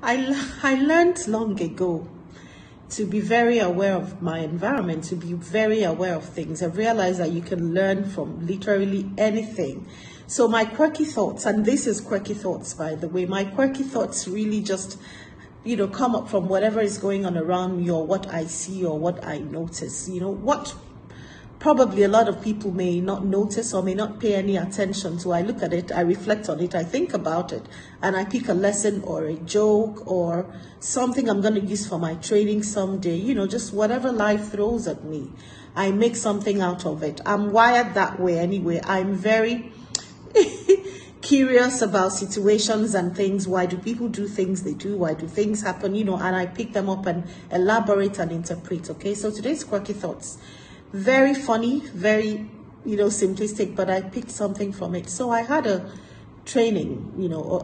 I learned long ago to be very aware of my environment, to be very aware of things. I've realized that you can learn from literally anything. So my quirky thoughts, and this is quirky thoughts, by the way, my quirky thoughts really just, come up from whatever is going on around me or what I see or what I notice. What probably a lot of people may not notice or may not pay any attention to. I look at it, I reflect on it, I think about it, and I pick a lesson or a joke or something I'm going to use for my training someday. Just whatever life throws at me, I make something out of it. I'm wired that way anyway. I'm very curious about situations and things. Why do people do things they do? Why do things happen? And I pick them up and elaborate and interpret. Okay, so today's quirky thoughts. Very funny, very, simplistic, but I picked something from it. So I had a training,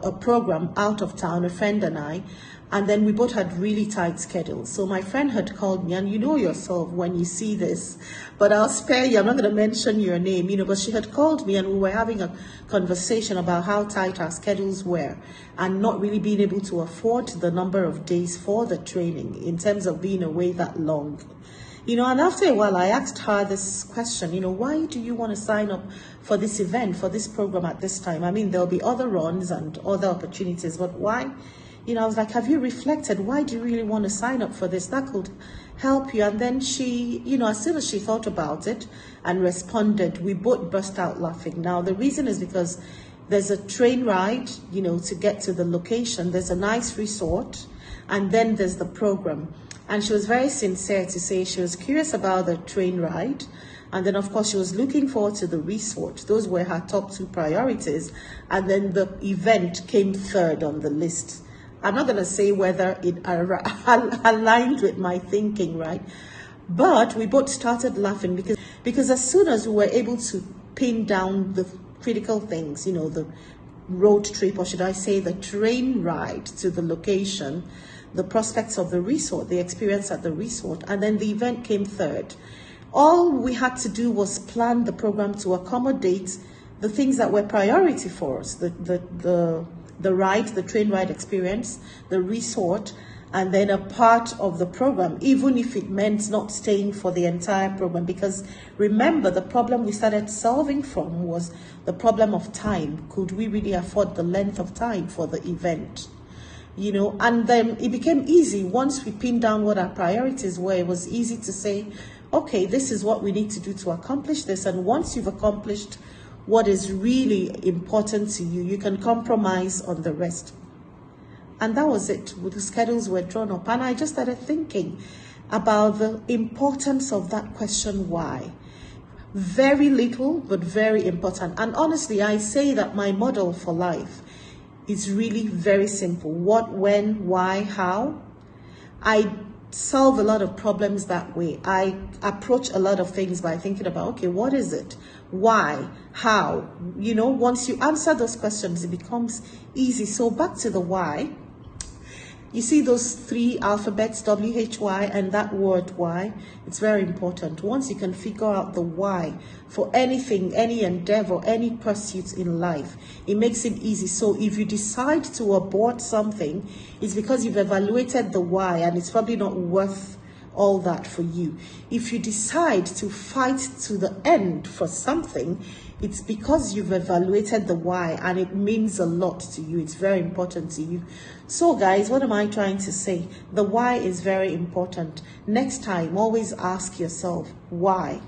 a program out of town, a friend and then we both had really tight schedules. So my friend had called me, and you know yourself when you see this, but I'll spare you. I'm not going to mention your name, but she had called me and we were having a conversation about how tight our schedules were and not really being able to afford the number of days for the training in terms of being away that long. And after a while, I asked her this question, why do you want to sign up for this event, for this program at this time? I mean, there'll be other runs and other opportunities, but why? I was like, have you reflected? Why do you really want to sign up for this? That could help you. And then she, as soon as she thought about it and responded, we both burst out laughing. Now, the reason is because there's a train ride, to get to the location. There's a nice resort, and then there's the program. And she was very sincere to say she was curious about the train ride. And then, of course, she was looking forward to the resort. Those were her top two priorities. And then the event came third on the list. I'm not going to say whether it aligned with my thinking, right? But we both started laughing because as soon as we were able to pin down the critical things, the road trip, or should I say the train ride to the location, the prospects of the resort, the experience at the resort, and then the event came third. All we had to do was plan the program to accommodate the things that were priority for us, the ride, the train ride experience, the resort, and then a part of the program, even if it meant not staying for the entire program. Because remember, the problem we started solving from was the problem of time. Could we really afford the length of time for the event? And then it became easy. Once we pinned down what our priorities were, it was easy to say, okay, this is what we need to do to accomplish this. And once you've accomplished what is really important to you, you can compromise on the rest. And that was it. The schedules were drawn up. And I just started thinking about the importance of that question, why? Very little, but very important. And honestly, I say that my model for life is really very simple. What, when, why, how. I solve a lot of problems that way. I approach a lot of things by thinking about, okay, what is it? Why? How? Once you answer those questions, it becomes easy. So back to the why. You see those three alphabets, W-H-Y, and that word why, it's very important. Once you can figure out the why for anything, any endeavor, any pursuit in life, it makes it easy. So if you decide to abort something, it's because you've evaluated the why and it's probably not worth all that for you. If you decide to fight to the end for something, it's because you've evaluated the why and it means a lot to you. It's very important to you. So guys, what am I trying to say? The why is very important. Next time, always ask yourself, why?